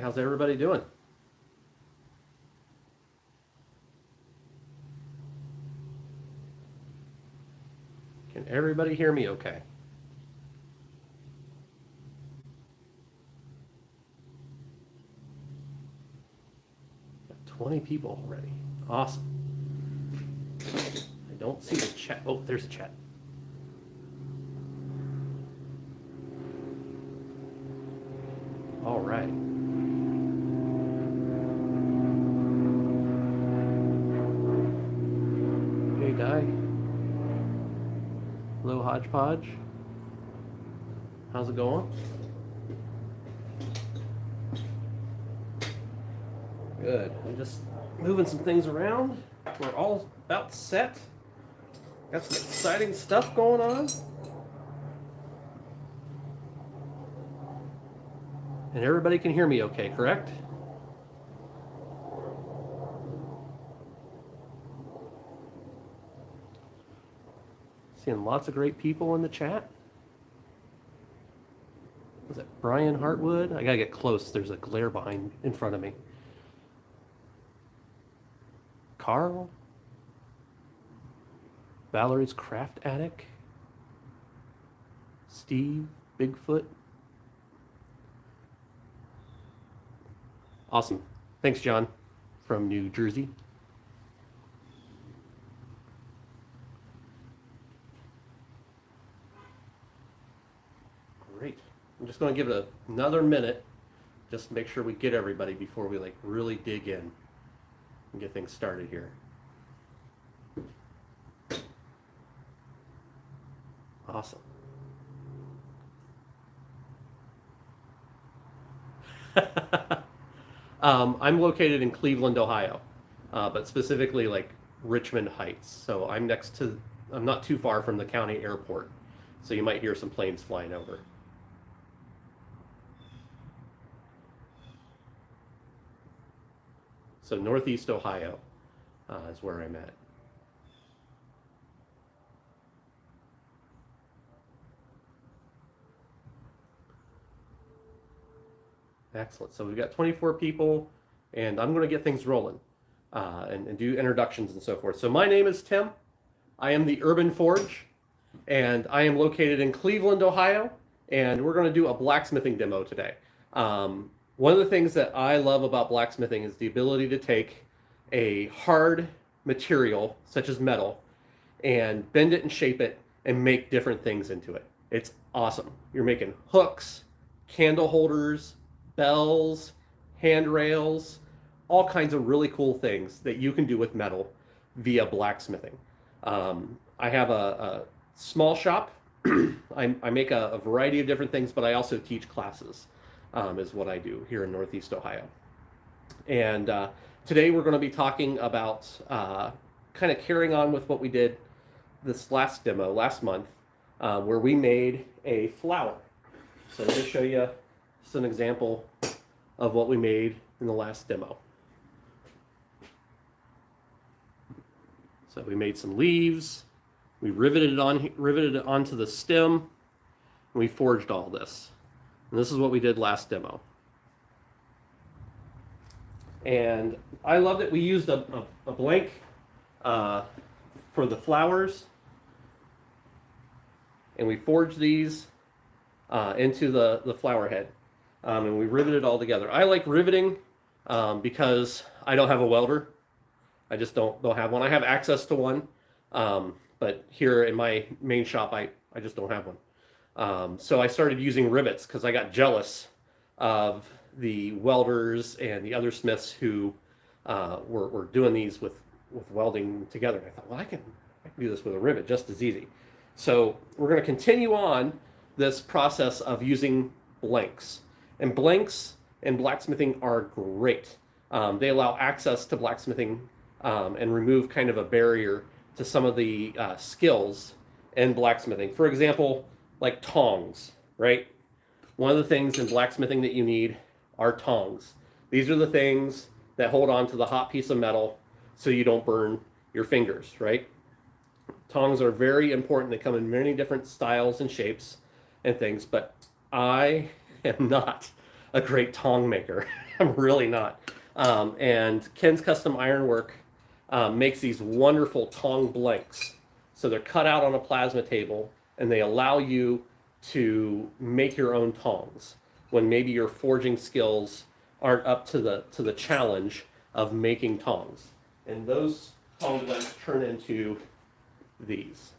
How's everybody doing? Can everybody hear me okay? Got 20 people already. Awesome. I don't see the chat. Oh, there's a chat. All right. Hey, Di. Hello, Hodgepodge. How's it going? Good. I'm just moving some things around. We're all about set. Got some exciting stuff going on. And everybody can hear me okay, correct? Seeing lots of great people in the chat. Was it Brian Hartwood? I gotta get close. There's a glare behind in front of me. Carl? Valerie's Craft Attic? Steve? Bigfoot? Awesome. Thanks, John, from New Jersey. Great. I'm just going to give it another minute just to make sure we get everybody before we really dig in and get things started here. Awesome. I'm located in Cleveland, Ohio, but specifically Richmond Heights. So I'm not too far from the county airport. So you might hear some planes flying over. So Northeast Ohio is where I'm at. Excellent. So we've got 24 people, and I'm going to get things rolling and do introductions and so forth. So my name is Tim. I am the Urban Forge, and I am located in Cleveland, Ohio, and we're going to do a blacksmithing demo today. One of the things that I love about blacksmithing is the ability to take a hard material, such as metal, and bend it and shape it and make different things into it. It's awesome. You're making hooks, candle holders, bells, handrails, all kinds of really cool things that you can do with metal via blacksmithing. I have a small shop. I make a variety of different things, but I also teach classes, is what I do here in Northeast Ohio. And today we're going to be talking about kind of carrying on with what we did this last demo last month, where we made a flower. So let me show you just an example of what we made in the last demo. So we made some leaves, we riveted it onto the stem, and we forged all this. And this is what we did last demo. And I love that we used a blank for the flowers, and we forged these into the flower head. And we riveted it all together. I like riveting because I don't have a welder. I just don't have one. I have access to one, but here in my main shop, I just don't have one. So I started using rivets because I got jealous of the welders and the other smiths who were doing these with welding together. I thought, well, I can do this with a rivet just as easy. So we're going to continue on this process of using blanks. And blanks in blacksmithing are great. They allow access to blacksmithing and remove kind of a barrier to some of the skills in blacksmithing. For example, like tongs, right? One of the things in blacksmithing that you need are tongs. These are the things that hold on to the hot piece of metal so you don't burn your fingers, right? Tongs are very important. They come in many different styles and shapes and things, but I am not a great tong maker. I'm really not. And Ken's Custom Ironwork makes these wonderful tong blanks. So they're cut out on a plasma table, and they allow you to make your own tongs when maybe your forging skills aren't up to the challenge of making tongs. And those tong blanks turn into these.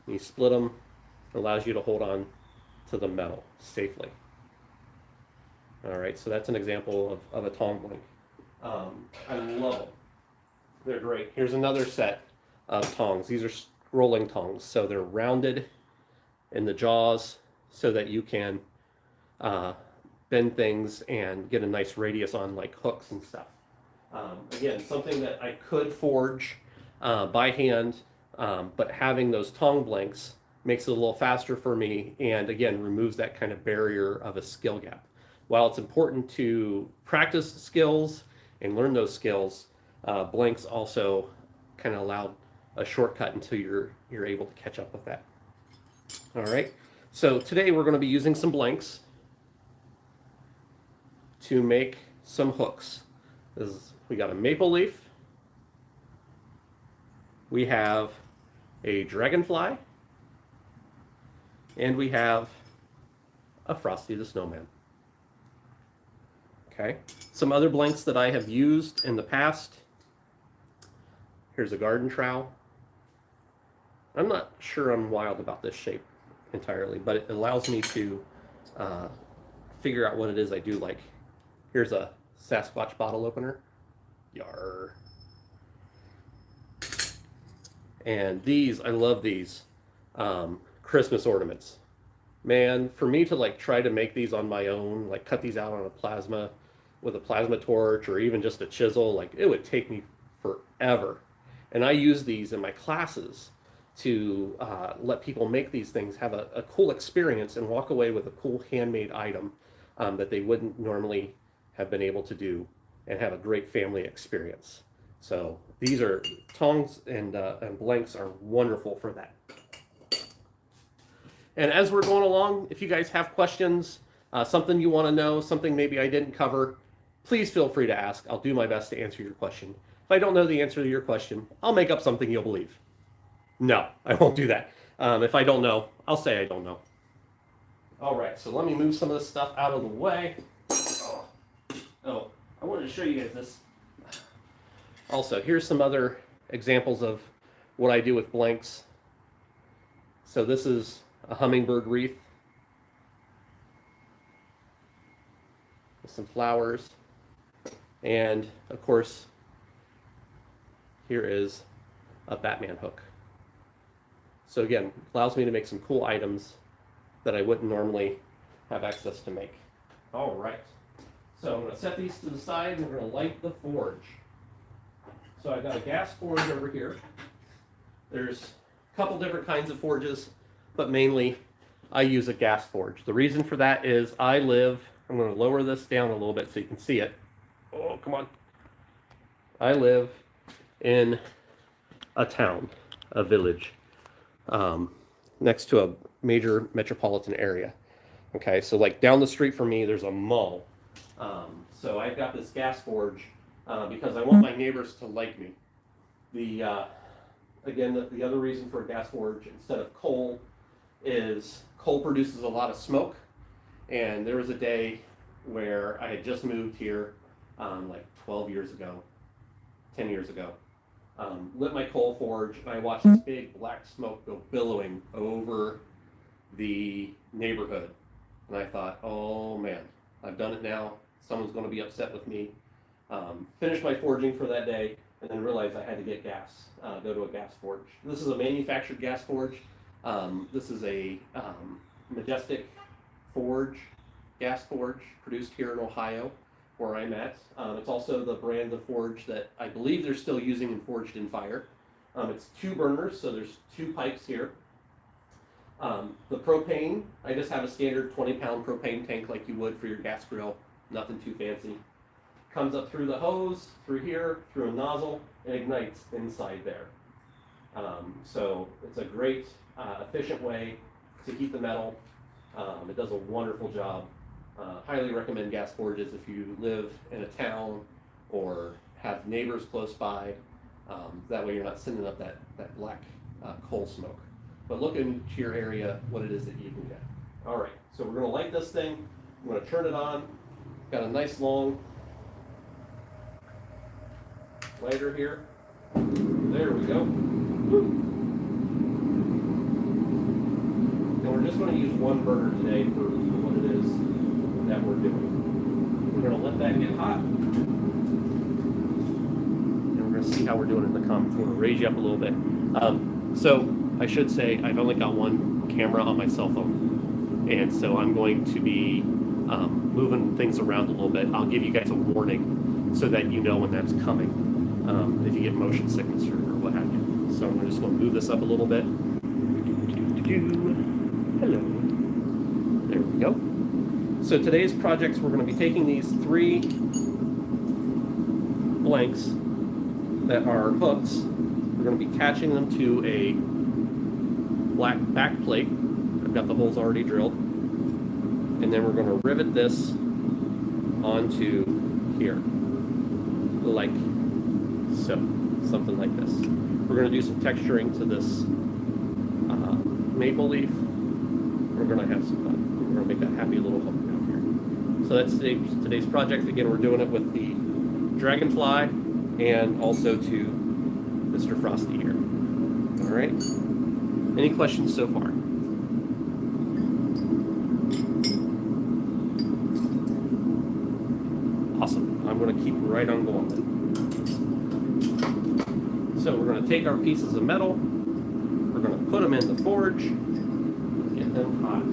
You split them, it allows you to hold on to the metal safely. All right, so that's an example of a tong blank. I love them. They're great. Here's another set of tongs. These are rolling tongs, so they're rounded in the jaws so that you can bend things and get a nice radius on like hooks and stuff. Again, something that I could forge by hand, but having those tong blanks makes it a little faster for me, and again, removes that kind of barrier of a skill gap. While it's important to practice the skills and learn those skills, blanks also kind of allow a shortcut until you're able to catch up with that. All right, so today we're going to be using some blanks to make some hooks. We got a maple leaf, we have a dragonfly, and we have a Frosty the Snowman. Okay, some other blanks that I have used in the past. Here's a garden trowel. I'm not sure I'm wild about this shape entirely, but it allows me to figure out what it is I do like. Here's a Sasquatch bottle opener. Yar. And these, I love these Christmas ornaments. Man, for me to like try to make these on my own, like cut these out on a plasma with a plasma torch or even just a chisel, like it would take me forever. And I use these in my classes to let people make these things, have a cool experience, and walk away with a cool handmade item that they wouldn't normally have been able to do, and have a great family experience. So these are tongs and blanks are wonderful for that. And as we're going along, if you guys have questions, something you want to know, something maybe I didn't cover, please feel free to ask. I'll do my best to answer your question. If I don't know the answer to your question, I'll make up something you'll believe. No, I won't do that. If I don't know, I'll say I don't know. All right, so let me move some of this stuff out of the way. Oh, I wanted to show you guys this. Also, here's some other examples of what I do with blanks. So this is a hummingbird wreath with some flowers. And of course, here is a Batman hook. So again, allows me to make some cool items that I wouldn't normally have access to make. All right, so I'm going to set these to the side and we're going to light the forge. So I've got a gas forge over here. There's a couple different kinds of forges, but mainly I use a gas forge. The reason for that is I'm going to lower this down a little bit so you can see it. Oh, come on. I live in a town, a village, next to a major metropolitan area. Okay, so like down the street from me, there's a mall. So I've got this gas forge because I want my neighbors to like me. Again, the other reason for a gas forge instead of coal is coal produces a lot of smoke. And there was a day where I had just moved here like 12 years ago, 10 years ago. Lit my coal forge, and I watched this big black smoke go billowing over the neighborhood. And I thought, oh man, I've done it now. Someone's going to be upset with me. Finished my forging for that day, and then realized I had to get gas, go to a gas forge. This is a manufactured gas forge. This is a Majestic Forge, gas forge, produced here in Ohio, where I'm at. It's also the brand of forge that I believe they're still using in Forged in Fire. It's 2 burners, so there's 2 pipes here. The propane, I just have a standard 20-pound propane tank like you would for your gas grill, nothing too fancy. Comes up through the hose, through here, through a nozzle, and ignites inside there. So it's a great, efficient way to heat the metal. It does a wonderful job Highly recommend gas forges if you live in a town or have neighbors close by. That way you're not sending up that black coal smoke. But look into your area what it is that you can get. All right, so we're going to light this thing. I'm going to turn it on. Got a nice long lighter here. There we go. Woo. And we're just going to use one burner today for what it is that we're doing. We're going to let that get hot. And we're going to see how we're doing in the comments. We're going to raise you up a little bit. So I should say I've only got one camera on my cell phone. And so I'm going to be moving things around a little bit. I'll give you guys a warning so that you know when that's coming. If you get motion sickness or what have you. So I'm just going to move this up a little bit. Hello. There we go. So today's projects, we're going to be taking these 3 blanks that are hooks. We're going to be attaching them to a black back plate. I've got the holes already drilled. And then we're going to rivet this onto here, like so, something like this. We're going to do some texturing to this maple leaf. We're going to have some fun. We're going to make a happy little hook down here. So that's today's project. Again, we're doing it with the Dragonfly and also to Mr. Frosty here. All right. Any questions so far? Awesome. I'm going to keep right on going. So we're going to take our pieces of metal. We're going to put them in the forge. Get them hot.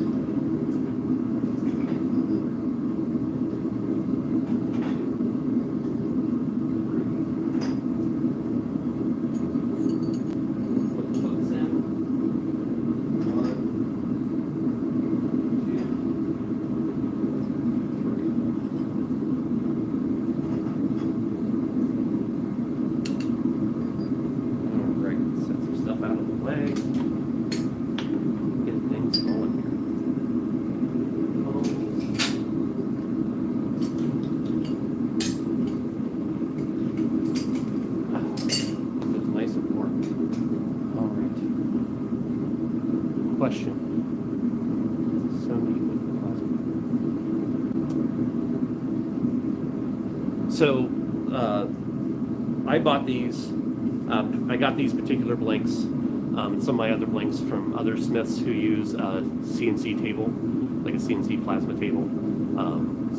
So I bought these, I got these particular blanks, and some of my other blanks from other smiths who use a CNC table, like a CNC plasma table.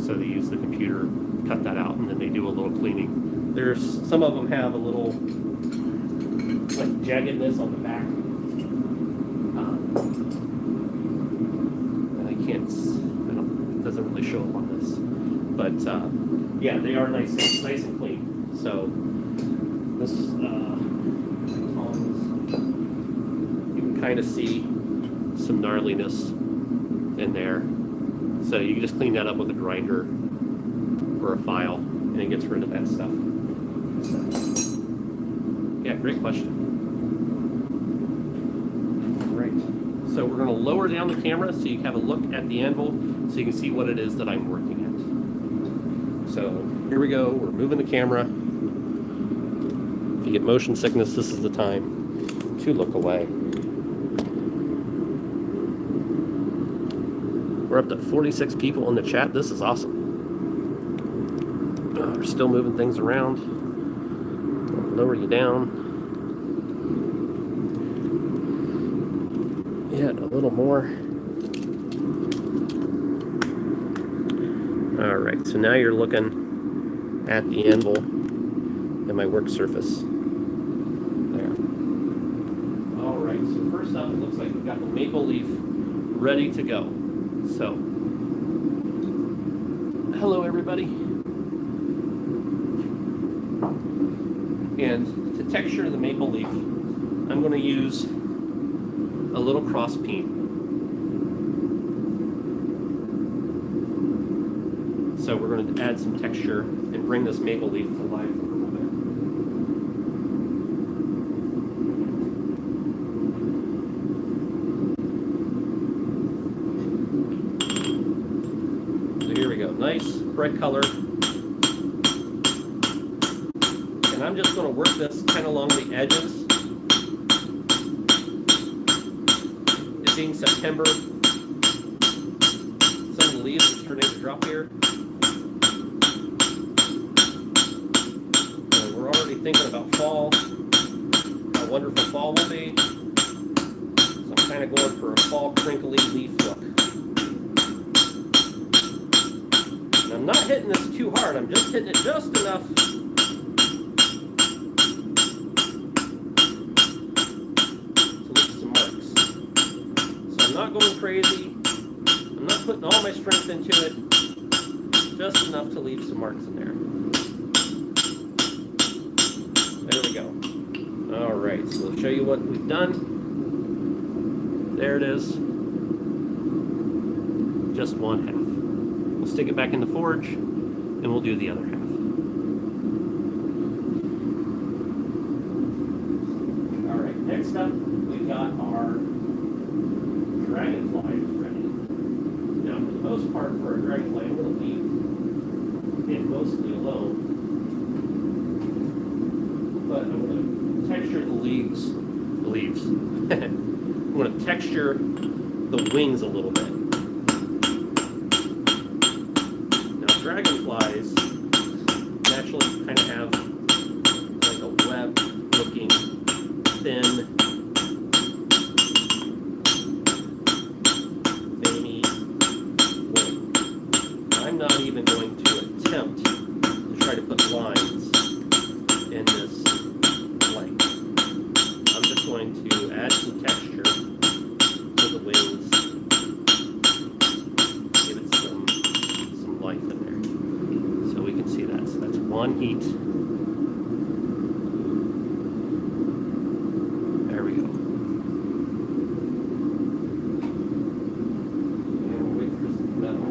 So they use the computer, cut that out, and then they do a little cleaning. Some of them have a little like jaggedness on the back. And it doesn't really show up on this. But yeah, they are nice and clean. So this tongs, you can kind of see some gnarliness in there. So you can just clean that up with a grinder or a file, and it gets rid of that stuff. So, yeah, great question. All right. So we're going to lower down the camera so you have a look at the anvil so you can see what it is that I'm working at. So here we go, we're moving the camera. If you get motion sickness, this is the time to look away. We're up to 46 people in the chat. This is awesome. We're still moving things around. I'll lower you down. Yeah, a little more. All right, so now you're looking at the anvil and my work surface. There. All right, so first up, it looks like we've got the maple leaf ready to go. So, hello everybody. And to texture the maple leaf, I'm going to use a little cross peen. So we're going to add some texture and bring this maple leaf to life a little bit. So go. Nice, bright color. And I'm just going to work this kind of along the edges. It being September, some of the leaves are starting to drop here. And we're already thinking about fall, how wonderful fall will be. So I'm kind of going for a fall crinkly leaf look. And I'm not hitting this too hard, I'm just hitting it just enough not going crazy. I'm not putting all my strength into it. Just enough to leave some marks in there. There we go. Alright, so we'll show you what we've done. There it is. Just one half. We'll stick it back in the forge and we'll do the other half. Alright, next up we've got our Dragonfly is ready. Now, for the most part, for a Dragonfly, I'm going to leave it mostly alone. But I'm going to texture the leaves. I'm going to texture the wings a little bit. Now, Dragonflies naturally kind of have like a web-looking, thin, not even going to attempt to try to put lines in this blank. I'm just going to add some texture to the wings, give it some life in there. So we can see that. So that's one heat. There we go. And we'll wait for some metal.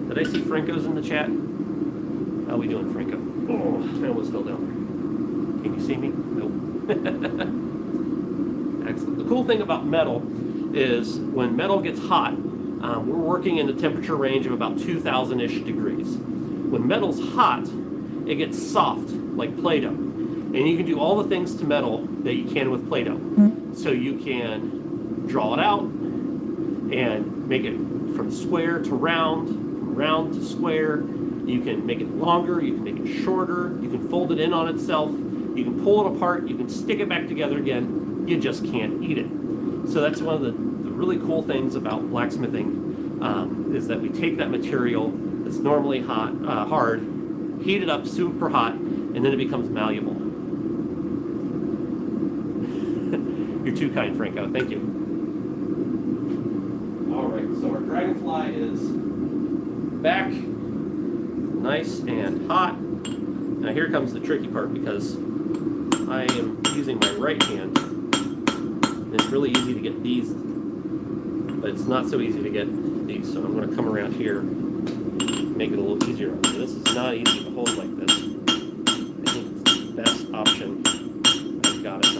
Did I see Franco's in the chat? How are we doing, Franco? Oh, I almost fell down there. Can you see me? Nope. Excellent. The cool thing about metal is when metal gets hot, we're working in the temperature range of about 2,000-ish degrees. When metal's hot, it gets soft, like Play-Doh. And you can do all the things to metal that you can with Play-Doh. So you can draw it out and make it from square to round to square. You can make it longer, you can make it shorter, you can fold it in on itself, you can pull it apart, you can stick it back together again, you just can't eat it. So that's one of the really cool things about blacksmithing, is that we take that material that's normally hard, heat it up super hot, and then it becomes malleable. You're too kind, Franco, thank you. Alright, so our Dragonfly is back, nice and hot. Now here comes the tricky part, because I am using my right hand. And it's really easy to get these, but it's not so easy to get these. So I'm going to come around here, make it a little easier. This is not easy to hold like this. I think it's the best option. I've got it.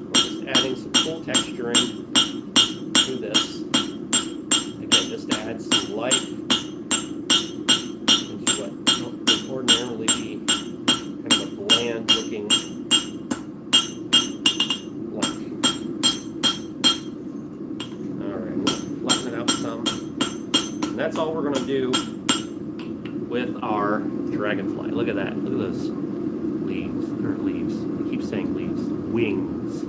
We're just adding some cool texturing to this. Just to add some life into what would ordinarily be kind of a bland looking blank. Alright, we'll flatten it out some. And that's all we're going to do with our Dragonfly. Look at that. Look at those leaves. Or leaves. I keep saying leaves. Wings.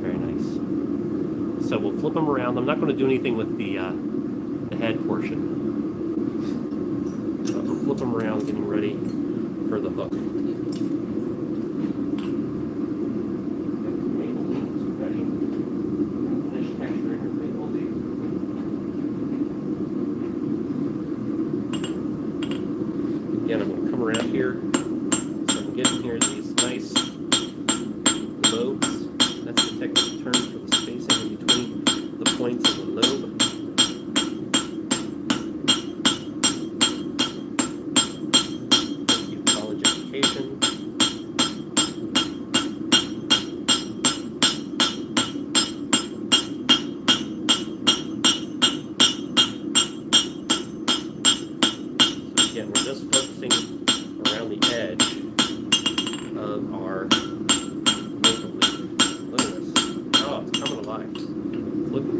Very nice. So we'll flip them around. I'm not going to do anything with the head portion. So we'll flip them around, getting ready for the hook. Again, I'm going to come around here. So I'm getting here these nice lobes. That's the technical term for the spacing in between the points of the lobe. Thank you, college education.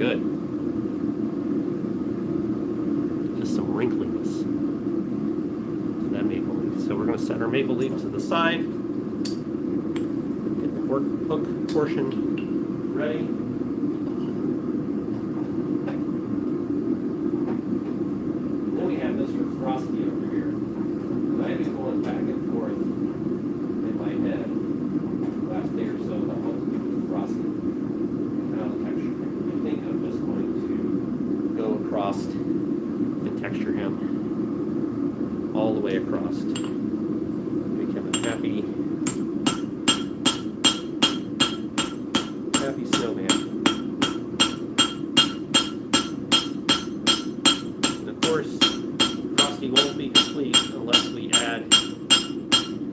good. Just some wrinkliness to that maple leaf. So we're going to set our maple leaf to the side. Get the hook portion ready. Then we have Mr. Frosty over here. And I've been going back and forth in my head the last day or so about what to do with Frosty. Now the texture. I think I'm just going to go across and texture him all the way across. Make him a happy snowman. And of course, Frosty won't be complete unless we add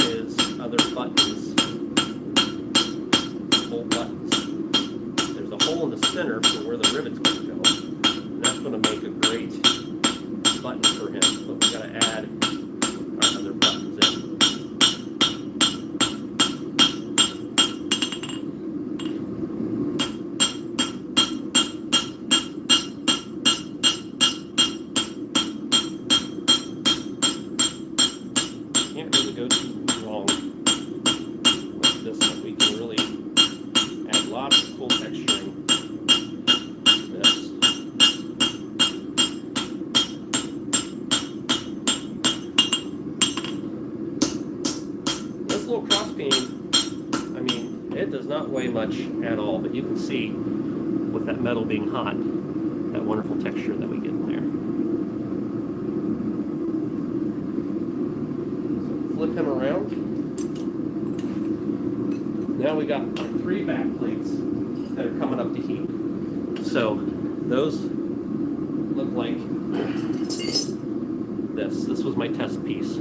his other buttons. Whole buttons. There's a hole in the center for where the rivets going to go. And that's going to make a great button for him. But we got to add our other buttons in. Can't really go too wrong with this one. We can really add lots of cool texturing to this. This little cross beam, I mean, it does not weigh much at all, but you can see with that metal being hot, that wonderful texture that we get in there. Flip him around. Now we got our 3 back plates that are coming up to heat. So those look like this. This was my test piece.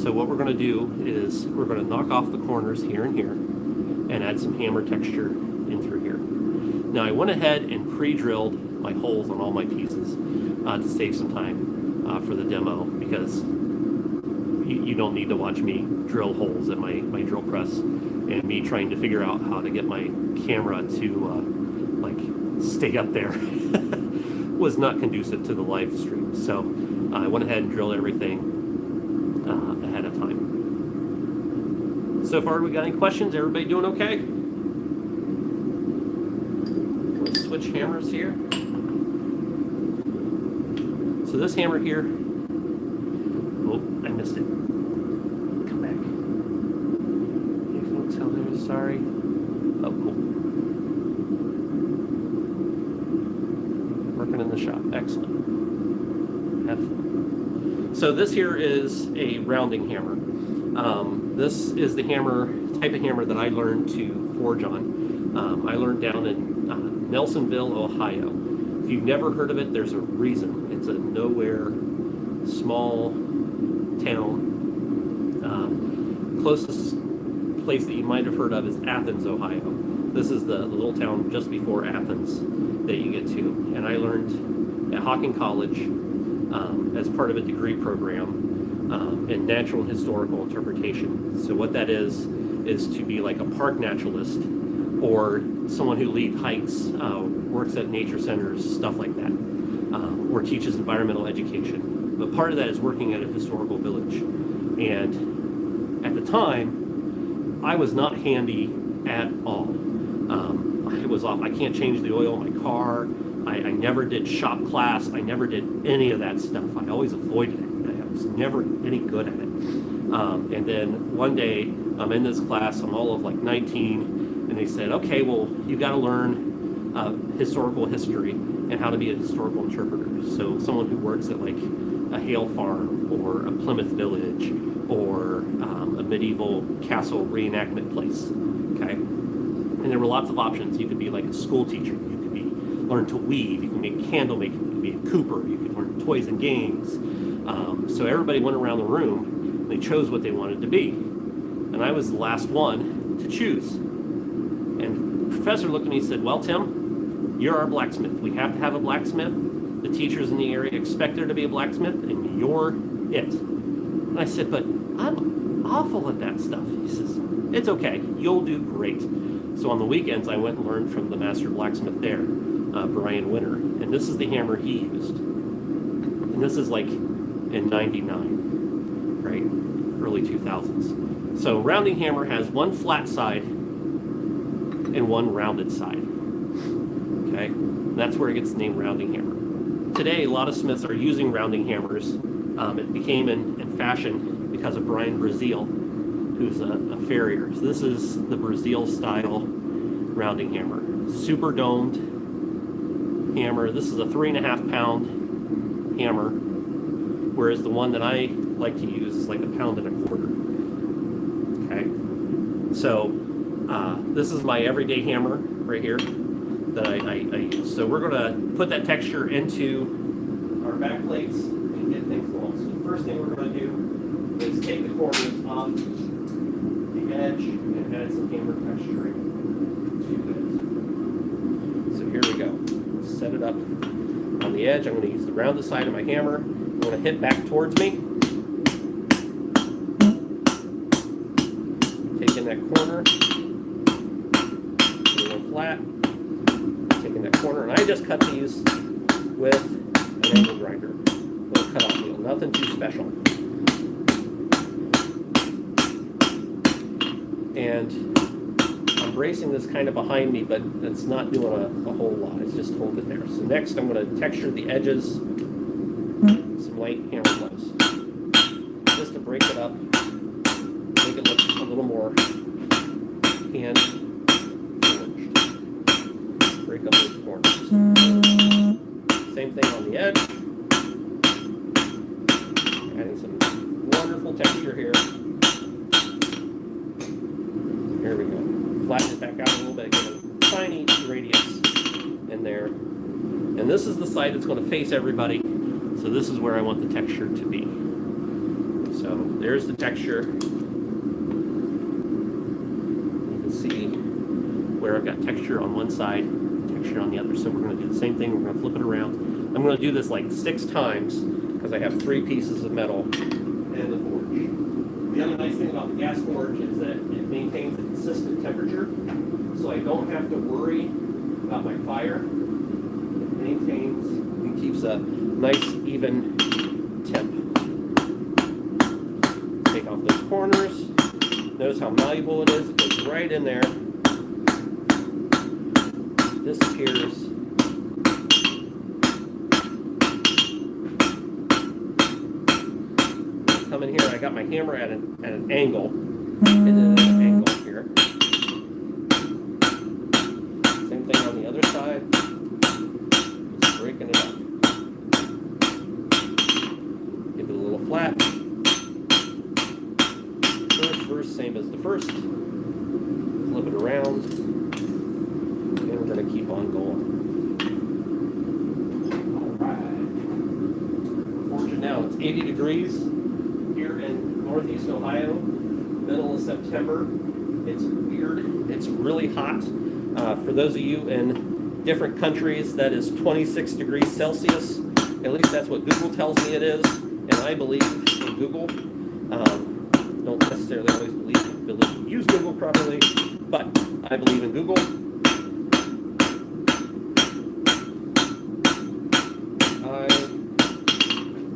So what we're going to do is we're going to knock off the corners here and here and add some hammer texture in through here. Now I went ahead and pre-drilled my holes on all my pieces to save some time for the demo, because you don't need to watch me drill holes at my drill press and me trying to figure out how to get my camera to like stay up there was not conducive to the live stream. So I went ahead and drilled everything ahead of time. So far, we got any questions? Everybody doing okay? Let's switch hammers here. So this hammer here, oh, I missed it. Come back. You folks out there, sorry. Oh, cool. Working in the shop, excellent. Have fun. So this here is a rounding hammer. This is the type of hammer that I learned to forge on. I learned down in Nelsonville, Ohio. If you've never heard of it, there's a reason. It's a nowhere, small town. Closest place that you might have heard of is Athens, Ohio. This is the little town just before Athens that you get to. And I learned at Hawking College as part of a degree program in natural and historical interpretation. So what that is to be like a park naturalist or someone who leads hikes, works at nature centers, stuff like that, or teaches environmental education. But part of that is working at a historical village. And at the time, I was not handy at all. I was off. I can't change the oil in my car. I never did shop class. I never did any of that stuff. I always avoided it. I was never any good at it. And then one day, I'm in this class. I'm all of like 19, and they said, "Okay, well, you got to learn historical history and how to be a historical interpreter." So someone who works at like a Hale farm or a Plymouth village or a medieval castle reenactment place. Okay, and there were lots of options. You could be like a school teacher. You could learn to weave. You can make candle making. You could be a cooper. You could learn toys and games. So everybody went around the room and they chose what they wanted to be. And I was the last one to choose. And the professor looked at me and said, "Well, Tim, you're our blacksmith. We have to have a blacksmith. The teachers in the area expect there to be a blacksmith, and you're it." And I said, "But I'm awful at that stuff." He says, "It's okay. You'll do great." So on the weekends, I went and learned from the master blacksmith there, Brian Winter, and this is the hammer he used. And this is like in '99, right? Early 2000s. So rounding hammer has one flat side and one rounded side. Okay, and that's where it gets the name rounding hammer. Today, a lot of smiths are using rounding hammers. It became in fashion because of Brian Brazil, who's a farrier. So this is the Brazil style rounding hammer. Super domed hammer. This is a 3.5 pound hammer, whereas the one that I like to use is like 1.25 pounds. Okay, so this is my everyday hammer right here that I use. So we're going to put that texture into our back plates and get things going. So the first thing we're going to do is take the corners off the edge and add some hammer texturing to it. So here we go. Set it up on the edge. I'm going to use the rounded side of my hammer. I'm going to hit back towards me. Taking that corner, a little flat. Taking that corner, and I just cut these with an angle grinder. Little cut-off wheel, nothing too special. And I'm bracing this kind of behind me, but it's not doing a whole lot. It's just holding there. So next, I'm going to texture the edges, some light hammer blows, just to break it up, make it look a little more hand forged. Break up those corners. Same thing on the edge. Adding some wonderful texture here. Here we go. Flatten it back out a little bit, get a tiny radius in there. And this is the side that's going to face everybody. So this is where I want the texture to be. So there's the texture. You can see where I've got texture on one side, texture on the other. So we're going to do the same thing. We're going to flip it around. I'm going to do this like 6 times because I have 3 pieces of metal in the forge. The other nice thing about the gas forge is that it maintains a consistent temperature, so I don't have to worry about my fire. It maintains and keeps a nice even temp. Take off those corners. Notice how malleable it is. It goes right in there. Disappears. Come in here. I got my hammer at an angle. And then an angle here. Same thing on the other side. Just breaking it up. Give it a little flat. First, same as the first. Flip it around. And we're going to keep on going. All right. Fortune now, it's 80 degrees here in Northeast Ohio, middle of September. It's weird. It's really hot. For those of you in different countries, that is 26 degrees Celsius. At least that's what Google tells me it is, and I believe in Google. Don't necessarily always use Google properly, but I believe in Google. I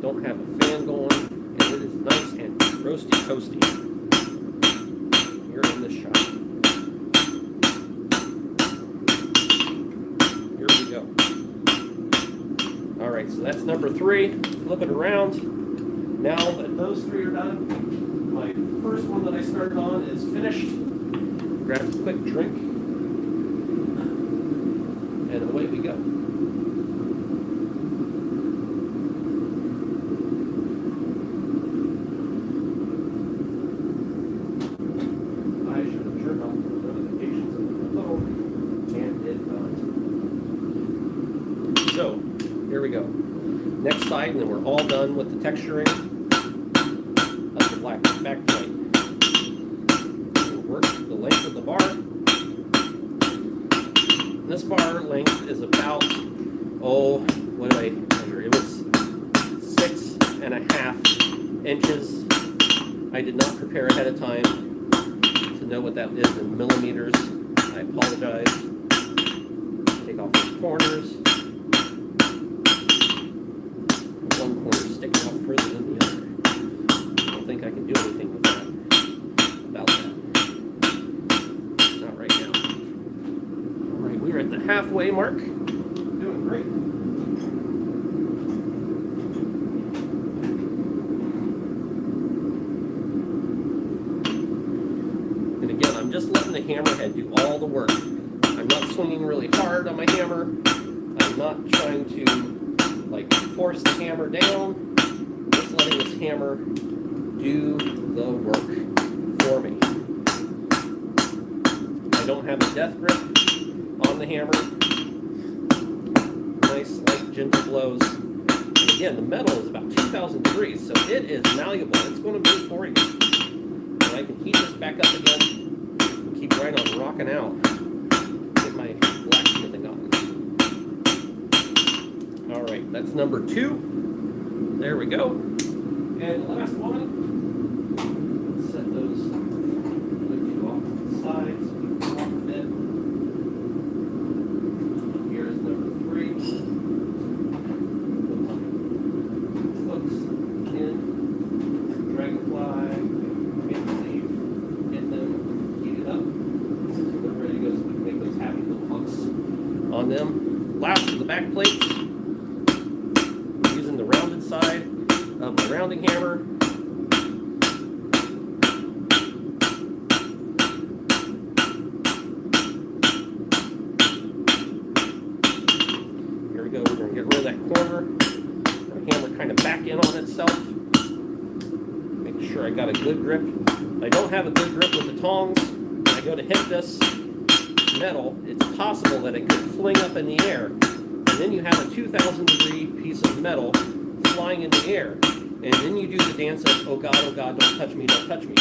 don't have a fan going, and it is nice and roasty toasty here in this shop. Here we go. All right, so that's number 3. Flip it around. Now that those 3 are done, my first one that I started on is finished. Grab a quick drink, and away we go. I should have turned off the notifications on my phone, and did not. So, here we go. Next side, and then we're all done with the texturing of the black back plate. We'll work the length of the bar. And this bar length is about, what did I measure? It was 6.5 inches. I did not prepare ahead of time to know what that is in millimeters. I apologize. Take off the corners. One corner sticking out further than the other. I don't think I can do anything with that. About that. Not right now. Alright, we're at the halfway mark. Doing great. And again, I'm just letting the hammerhead do all the work. I'm not swinging really hard on my hammer. I'm not trying to force the hammer down. I'm just letting this hammer do the work for me. I don't have a death grip on the hammer. Nice, light, gentle blows. And again, the metal is about 2,000 degrees, so it is malleable. It's going to move for you. And I can heat this back up again and keep right on rocking out. Get my blacksmithing on. All right, that's number 2. There we go. And the last one. Set those other 2 off to the side so we can walk a bit. Here is number 3. Hooks in, Dragonfly, maple leaf, get them heated up. So they're ready to go so we can make those happy little hooks on them. Last of the back plates. Using the rounded side of my rounding hammer. Here we go, we're going to get rid of that corner. The hammer kind of back in on itself. Make sure I got a good grip. If I don't have a good grip with the tongs, when I go to hit this metal, it's possible that it could fling up in the air. And then you have a 2,000 degree piece of metal flying in the air. And then you do the dance of, oh God, don't touch me, don't touch me.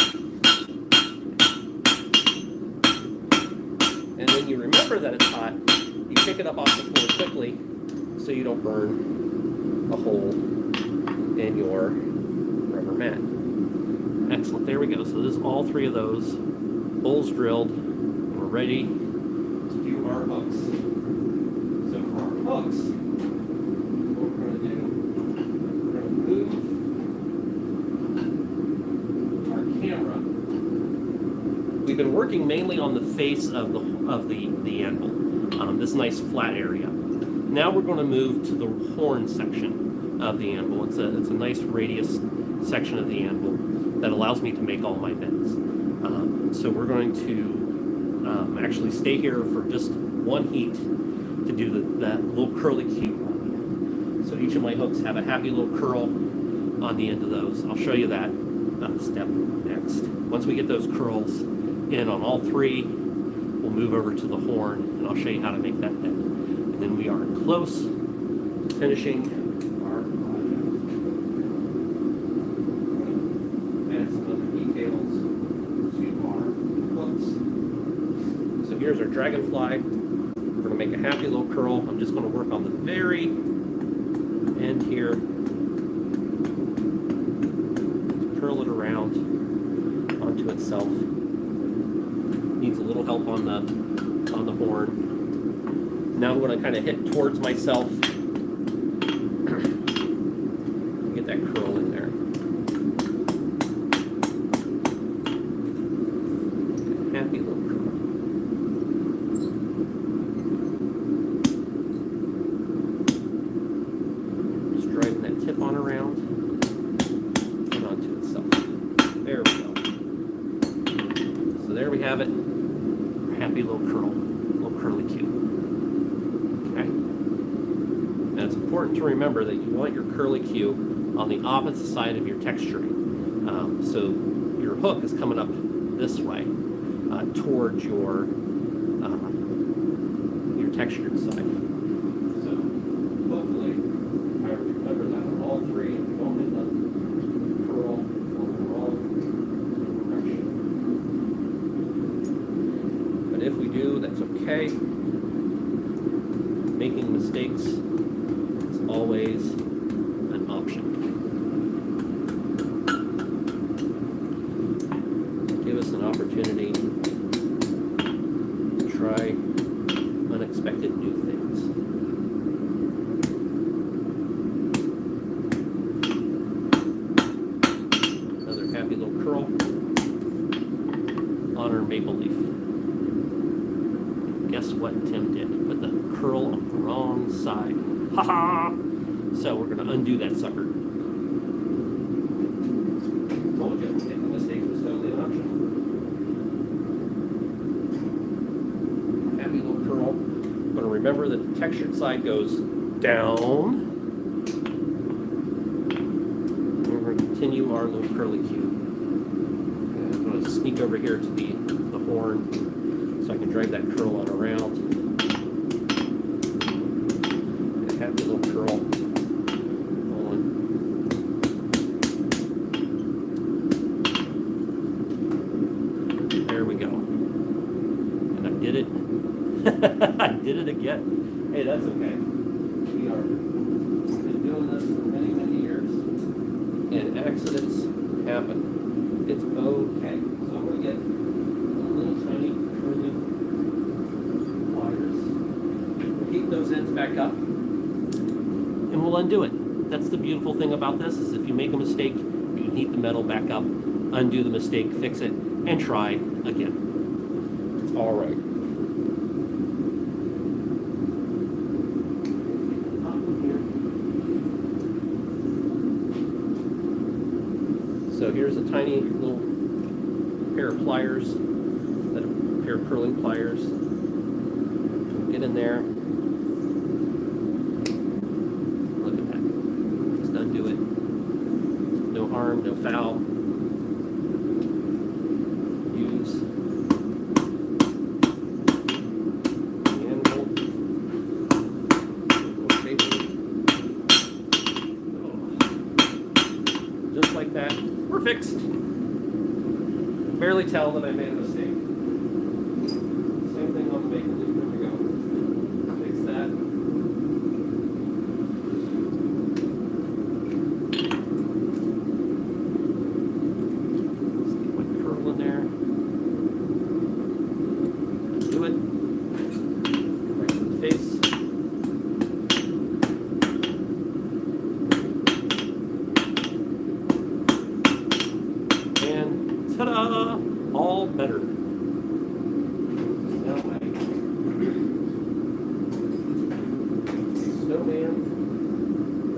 And then you remember that it's hot. You pick it up off the floor quickly so you don't burn a hole in your rubber mat. Excellent, there we go. So this is all 3 of those. Holes drilled. And we're ready to do our hooks. So for our hooks, what we're going to do, we're going to move our camera. We've been working mainly on the face of the anvil, this nice flat area. Now we're going to move to the horn section of the anvil. It's a nice radius section of the anvil that allows me to make all my bends. So we're going to actually stay here for just one heat to do that little curly cue on the end. So each of my hooks have a happy little curl on the end of those. I'll show you that step next. Once we get those curls in on all 3, we'll move over to the horn and I'll show you how to make that bend. And then we are close to finishing our project. Add some other details to our hooks. So here's our Dragonfly. We're going to make a happy little curl. I'm just going to work on the very end here. Curl it around onto itself. Needs a little help on the horn. Now I'm going to kind of hit towards myself. Get that curl in there. Happy little curl. Just driving that tip on around and onto itself. There we go. So there we have it. Happy little curl, little curly cue. Okay. And it's important to remember that you want your curly cue on the opposite side of your texturing. So your hook is coming up this way towards your textured side. So hopefully I remember that on all 3 and we don't end up curl on the wrong direction. But if we do, that's okay. Making mistakes is always an option. Give us an opportunity to try unexpected new things. Another happy little curl on our maple leaf. Guess what Tim did? Put the curl on the wrong side. Ha ha! So we're going to undo that sucker. Told you, making mistakes was totally an option. Happy little curl. I'm going to remember that the textured side goes down. And we're going to continue our little curly cue. And I'm going to sneak over here to the horn so I can drag that curl on around. A happy little curl. There we go. And I did it. I did it again. Hey, that's okay. We've been doing this for many, many years. And accidents happen. It's okay. So I'm going to get a little tiny curly pliers. We'll heat those ends back up. And we'll undo it. That's the beautiful thing about this, is if you make a mistake, you can heat the metal back up, undo the mistake, fix it, and try again. It's all right. So here's a tiny little pair of pliers, a pair of curling pliers. Get in there. Look at that. Just undo it. No harm, no foul. Use the anvil. Just like that. We're fixed. Barely tell that I made a mistake. Same thing on the maple leaf. There we go. Fix that. Just get my curl in there. Do it. Back to the face. Ta-da! All better. Now my snowman.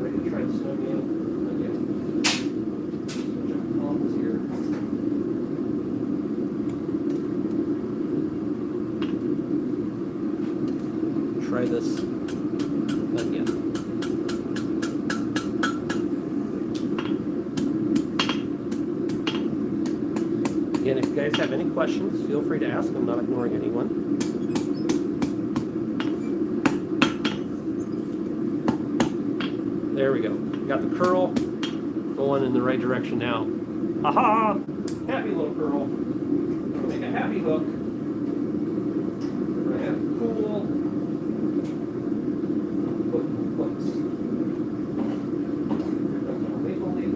Ready to try the snowman again. Switch up columns here. Try this again. Again, if you guys have any questions, feel free to ask. I'm not ignoring anyone. There we go. Got the curl going in the right direction now. Aha! Happy little curl. Make a happy hook. We're going to have cool hooks. Maple leaf.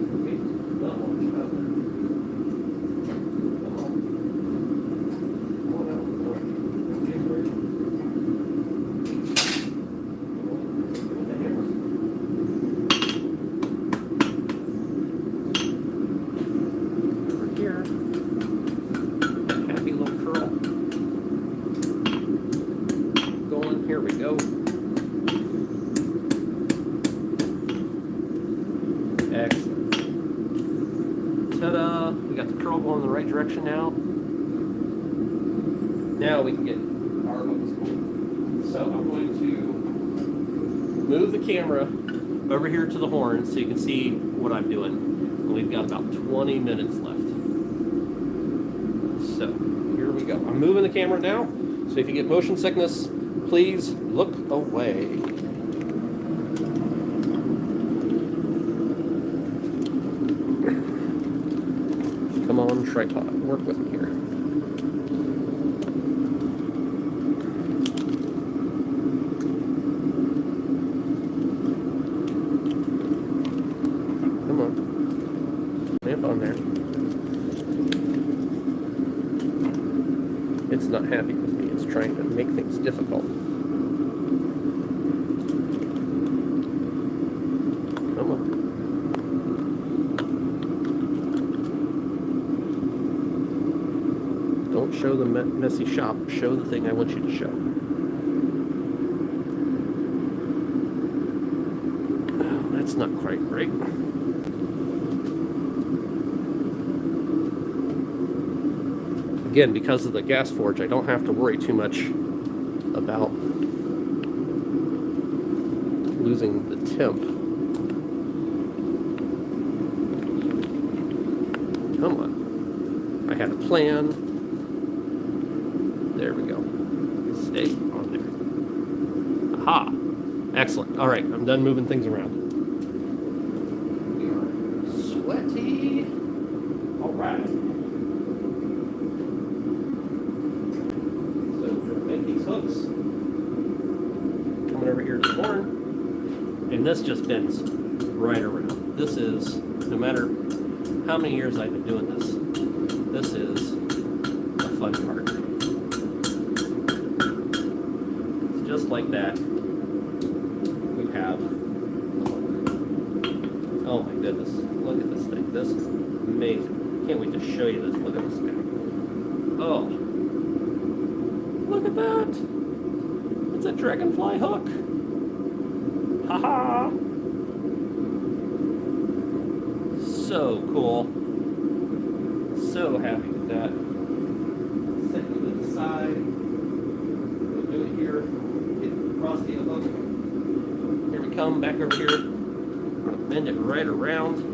Here we go. Excellent. Ta-da! We got the curl going in the right direction now. Now we can get our hooks going. So I'm going to move the camera over here to the horn so you can see what I'm doing. And we've got about 20 minutes left. So here we go. I'm moving the camera now. So if you get motion sickness, please look away. Come on, tripod. Work with me here. Come on. Clamp on there. It's not happy with me. It's trying to make things difficult. show the messy shop. Show the thing I want you to show. Oh, that's not quite right. Again, because of the gas forge, I don't have to worry too much about losing the temp. Come on. I had a plan. There we go. Stay on there. Aha! Excellent. All right, I'm done moving things around. We are sweaty. All right. So we're going to make these hooks. Coming over here to the horn. And this just bends right around. This is, no matter how many years I've been doing this, this is the fun part. It's just like that. We have, oh my goodness, look at this thing. This is amazing. Can't wait to show you this. Look at this guy. Oh, look at that. It's a Dragonfly hook. Haha! So cool. So happy with that. Set it to the side. We'll do it here. Get Frosty a hook. Here we come, back over here. Bend it right around.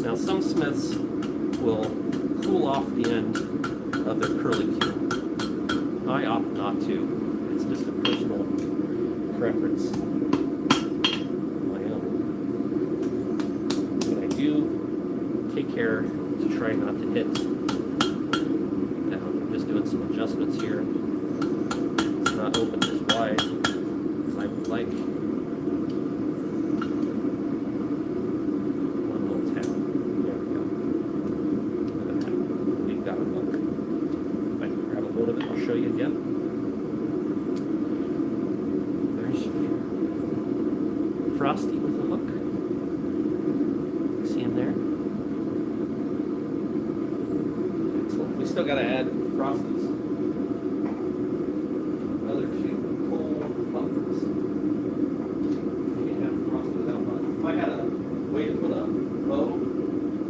Now some smiths will cool off the end of their curly cue. I opt not to. It's just a personal preference. My own. But I do take care to try not to hit. Now I'm just doing some adjustments here. It's not open as wide as I would like. One little tap. There we go. Look at that. We've got a hook. If I can grab a hold of it, I'll show you again. Frosty with a hook. See him there? Excellent. We still got to add Frosties. Another two cool buttons. You can't have Frosty without buttons. If I had a way to put a bow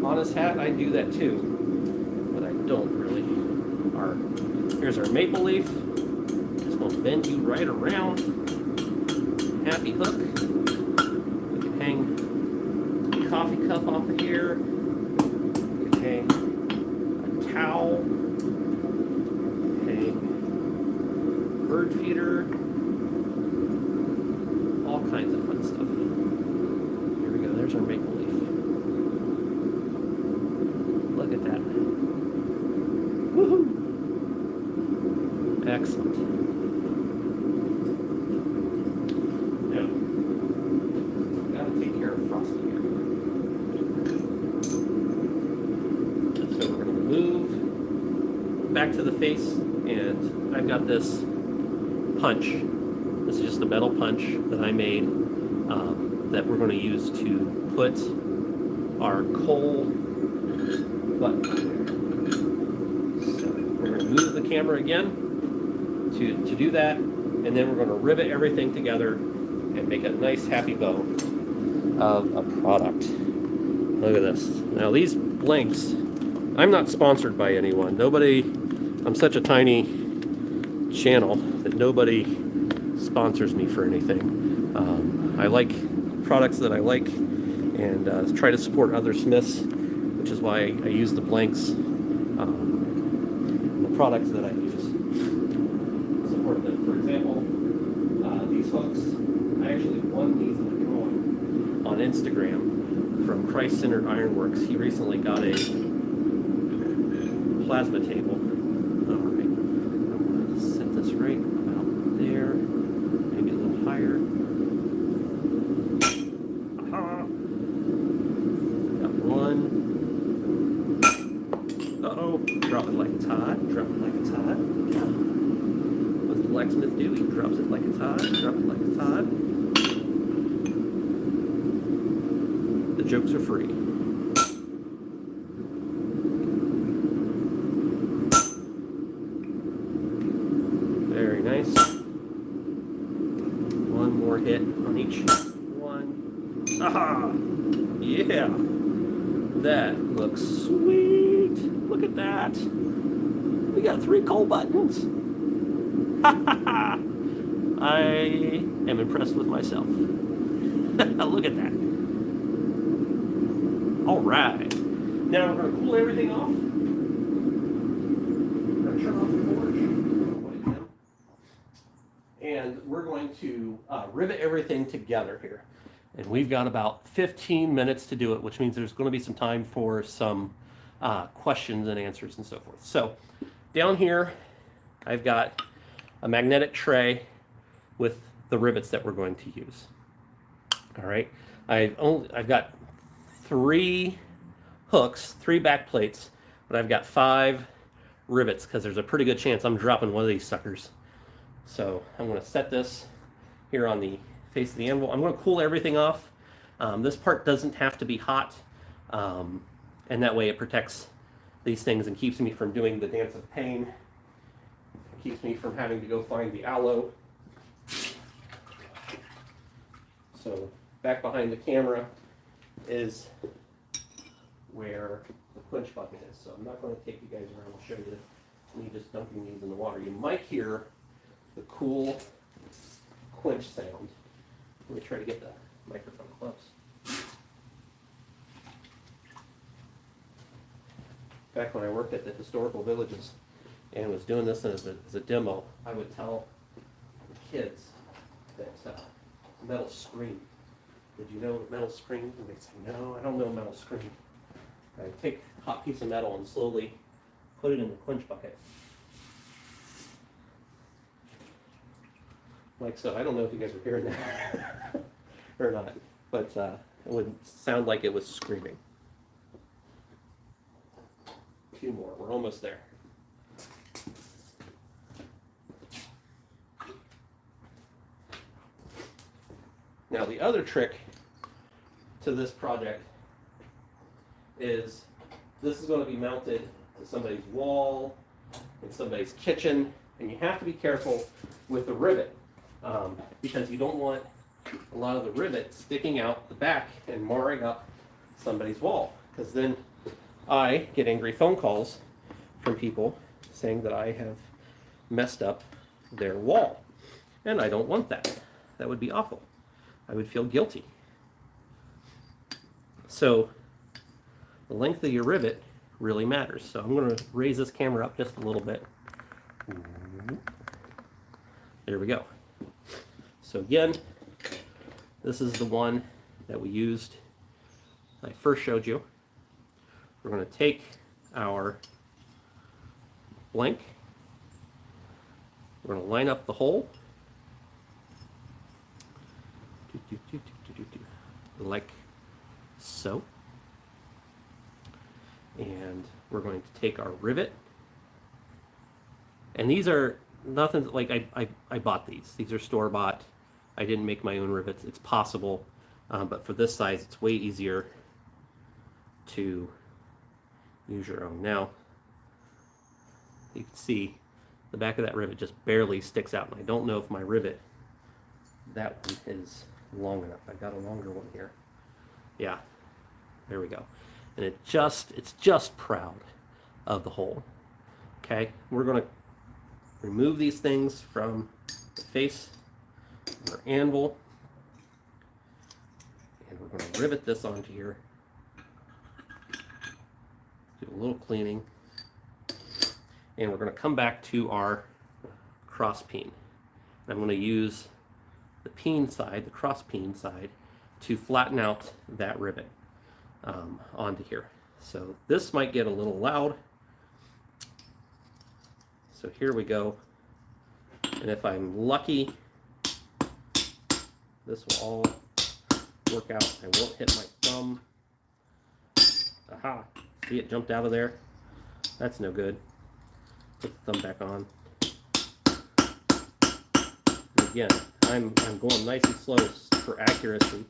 on his hat, I'd do that too. But I don't really. Here's our maple leaf. Just going to bend you right around. Happy hook. Hang a coffee cup off of here. You can hang a towel. Hang bird feeder. All kinds of fun stuff. Here we go. There's our maple leaf. Look at that. Woohoo! Excellent. Back to the face, and I've got this punch. This is just a metal punch that I made that we're going to use to put our coal button on there. So we're going to move the camera again to do that, and then we're going to rivet everything together and make a nice happy bow of a product. Look at this. Now these blanks, I'm not sponsored by anyone. I'm such a tiny channel that nobody sponsors me for anything. I like products that I like and try to support other smiths, which is why I use the blanks, the products that I use. Support them. For example, these hooks, I actually won these in a drawing on Instagram from Christ-Centered Ironworks. He recently got a plasma table. All right, I'm going to set this right about there, maybe a little higher. Aha! Got one. Uh-oh, drop it like it's hot, drop it like it's hot. What does the blacksmith do? He drops it like it's hot, drop it like it's hot. The jokes are free. nice. One more hit on each one. Aha! Yeah! That looks sweet! Look at that! We got 3 coal buttons! Ha ha ha! I am impressed with myself. Look at that. Alright. Now we're going to cool everything off. We're going to turn off the forge. And we're going to rivet everything together here. And we've got about 15 minutes to do it, which means there's going to be some time for some questions and answers and so forth. So down here, I've got a magnetic tray with the rivets that we're going to use. All right, I've got 3 hooks, 3 back plates, but I've got 5 rivets because there's a pretty good chance I'm dropping one of these suckers. So I'm going to set this here on the face of the anvil. I'm going to cool everything off. This part doesn't have to be hot, and that way it protects these things and keeps me from doing the dance of pain. It keeps me from having to go find the aloe. So back behind the camera is where the quench bucket is. So I'm not going to take you guys around and show you me just dumping these in the water. You might hear the cool quench sound. Let me try to get the microphone close. Back when I worked at the historical villages and was doing this as a demo, I would tell the kids that metal scream. Did you know metal scream? And they'd say, no, I don't know metal scream. I'd take a hot piece of metal and slowly put it in the quench bucket. Like so. I don't know if you guys are hearing that or not, but it would sound like it was screaming. 2 more. We're almost there. Now the other trick to this project is this is going to be mounted to somebody's wall, in somebody's kitchen, and you have to be careful with the rivet because you don't want a lot of the rivet sticking out the back and marring up somebody's wall, because then I get angry phone calls from people saying that I have messed up their wall, and I don't want that. That would be awful. I would feel guilty. So the length of your rivet really matters. So I'm going to raise this camera up just a little bit. There we go. So again, this is the one that we used, I first showed you. We're going to take our blank. We're going to line up the hole. Like so. And we're going to take our rivet. And these are nothing like I bought these. These are store-bought. I didn't make my own rivets. It's possible, but for this size, it's way easier to use your own. Now, you can see the back of that rivet just barely sticks out. And I don't know if my rivet, that one is long enough. I got a longer one here. Yeah, there we go. And it's just proud of the hole. Okay, we're going to remove these things from the face of our anvil, and we're going to rivet this onto here. Do a little cleaning, and we're going to come back to our cross peen. I'm going to use the peen side, the cross peen side, to flatten out that rivet onto here. So this might get a little loud. So here we go. And if I'm lucky, this will all work out. I won't hit my thumb. Aha! See, it jumped out of there. That's no good. Put the thumb back on. And again, I'm going nice and slow for accuracy.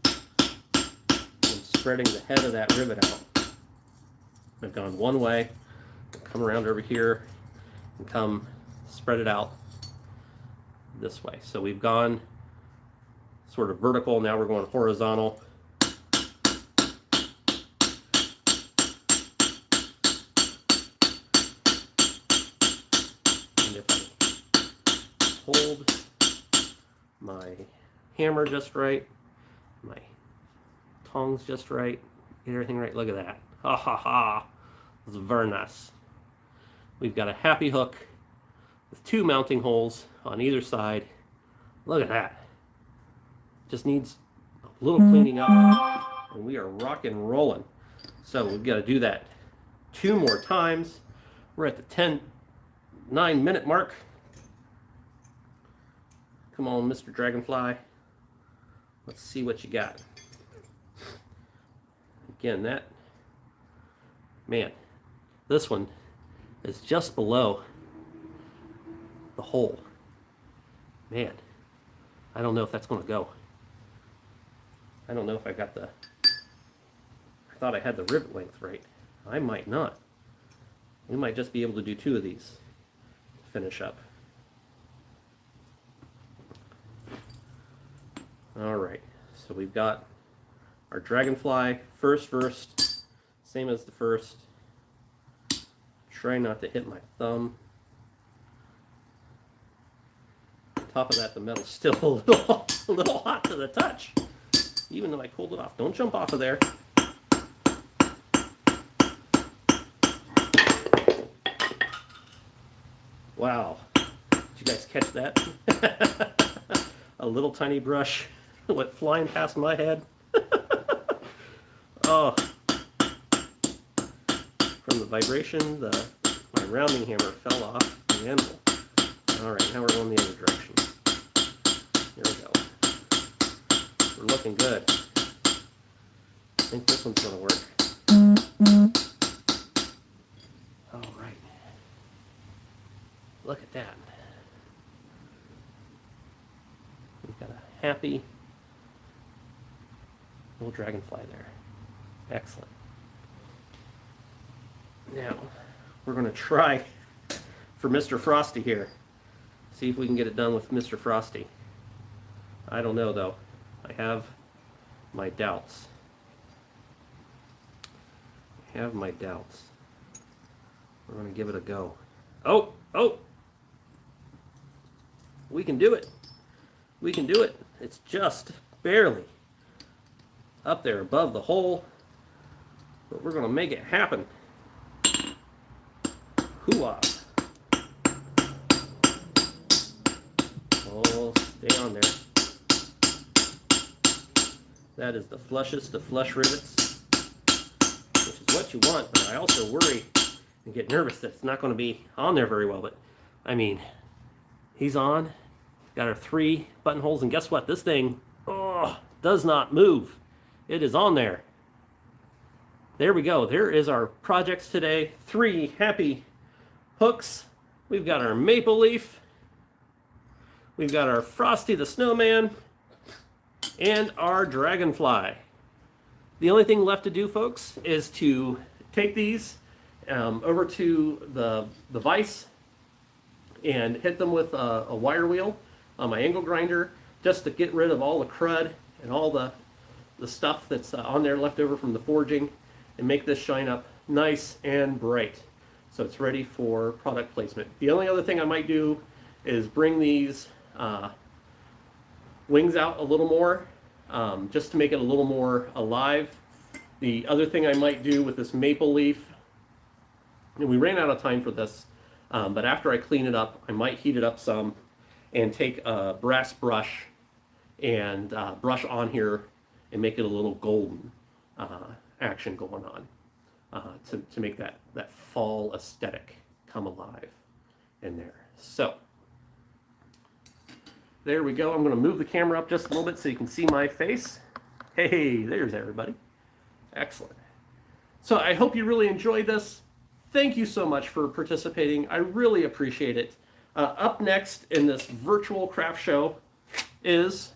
I'm spreading the head of that rivet out. I've gone one way, come around over here, and come spread it out this way. So we've gone sort of vertical, now we're going horizontal. And if I hold my hammer just right, my tongs just right, get everything right, look at that. Ha ha ha, this is very nice. We've got a happy hook with 2 mounting holes on either side. Look at that. Just needs a little cleaning up, and we are rock and rolling. So we've got to do that 2 more times. We're at the 9-minute mark. Come on, Mr. Dragonfly. Let's see what you got. Again, this one is just below the hole. Man, I don't know if that's going to go. I don't know if I got I thought I had the rivet length right. I might not. We might just be able to do 2 of these to finish up. All right, so we've got our Dragonfly first, same as the first. Try not to hit my thumb. On top of that, the metal's still a little hot to the touch, even though I pulled it off. Don't jump off of there. Wow, did you guys catch that? A little tiny brush went flying past my head. Oh, from the vibration, my rounding hammer fell off the anvil. All right, now we're going the other direction. Here we go. We're looking good. I think this one's going to work. All right. Look at that. We've got a happy little dragonfly there. Excellent. Now, we're going to try for Mr. Frosty here. See if we can get it done with Mr. Frosty. I don't know, though. I have my doubts. We're going to give it a go. Oh! We can do it. We can do it. It's just barely up there above the hole. But we're going to make it happen. Hoo-ah. Oh, stay on there. That is the flushest of flush rivets, which is what you want, but I also worry and get nervous that it's not going to be on there very well. But, I mean, he's on. Got our 3 buttonholes, and guess what? This thing does not move. It is on there. There we go. There is our projects today. 3 happy hooks. We've got our maple leaf. We've got our Frosty the Snowman. And our Dragonfly. The only thing left to do, folks, is to take these over to the vise and hit them with a wire wheel on my angle grinder, just to get rid of all the crud and all the stuff that's on there left over from the forging, and make this shine up nice and bright so it's ready for product placement. The only other thing I might do is bring these wings out a little more, just to make it a little more alive. The other thing I might do with this maple leaf, and we ran out of time for this, but after I clean it up, I might heat it up some and take a brass brush and brush on here and make it a little golden action going on to make that fall aesthetic come alive in there. So there we go. I'm going to move the camera up just a little bit so you can see my face. Hey, there's everybody. Excellent. So I hope you really enjoyed this. Thank you so much for participating. I really appreciate it. Up next in this virtual craft show is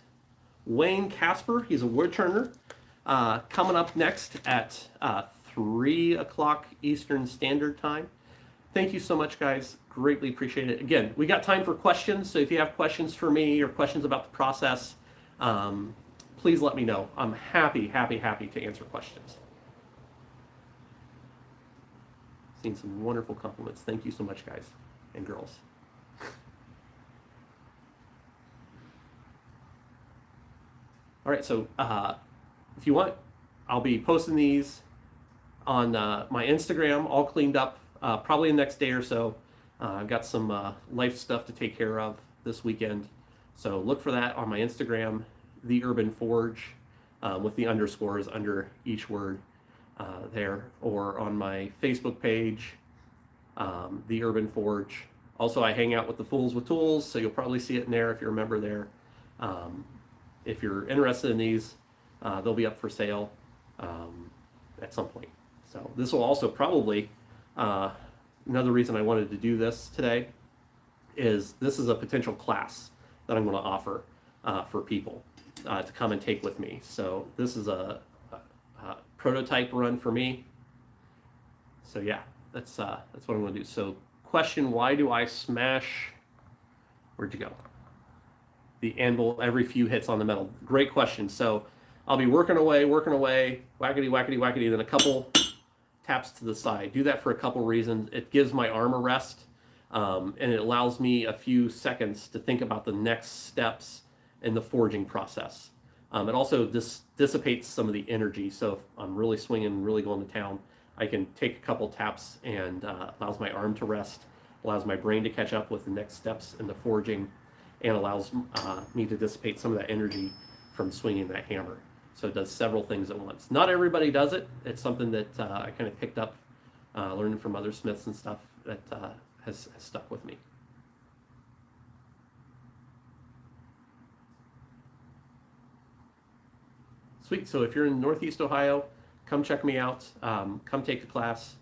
Wayne Casper. He's a woodturner. Coming up next at 3 o'clock Eastern Standard Time. Thank you so much, guys. Greatly appreciate it. Again, we got time for questions, so if you have questions for me or questions about the process, please let me know. I'm happy to answer questions. Seen some wonderful compliments. Thank you so much, guys and girls. All right, so if you want, I'll be posting these on my Instagram, all cleaned up, probably the next day or so. I've got some life stuff to take care of this weekend, so look for that on my Instagram, The Urban Forge, with the underscores under each word there, or on my Facebook page, The Urban Forge. Also, I hang out with the Fools with Tools, so you'll probably see it in there if you're a member there. If you're interested in these, they'll be up for sale at some point. So this will also probably, another reason I wanted to do this today is this is a potential class that I'm going to offer for people to come and take with me. So this is a prototype run for me. So yeah, that's what I'm going to do. So question, why do I smash, where'd you go? The anvil every few hits on the metal. Great question. So I'll be working away, whackety, whackety, whackety, then a couple taps to the side. Do that for a couple reasons. It gives my arm a rest, and it allows me a few seconds to think about the next steps in the forging process. It also dissipates some of the energy. So if I'm really swinging, really going to town, I can take a couple taps and allows my arm to rest, allows my brain to catch up with the next steps in the forging, and allows me to dissipate some of that energy from swinging that hammer. So it does several things at once. Not everybody does it. It's something that I kind of picked up learning from other smiths and stuff that has stuck with me. Sweet. So if you're in Northeast Ohio, come check me out. Come take a class.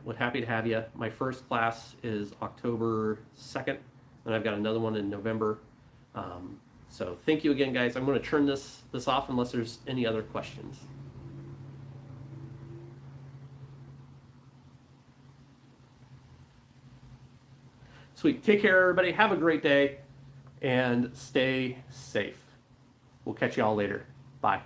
We're happy to have you. My first class is October 2nd, and I've got another one in November. So thank you again, guys. I'm going to turn this off unless there's any other questions. Sweet. Take care, everybody. Have a great day, and stay safe. We'll catch you all later. Bye.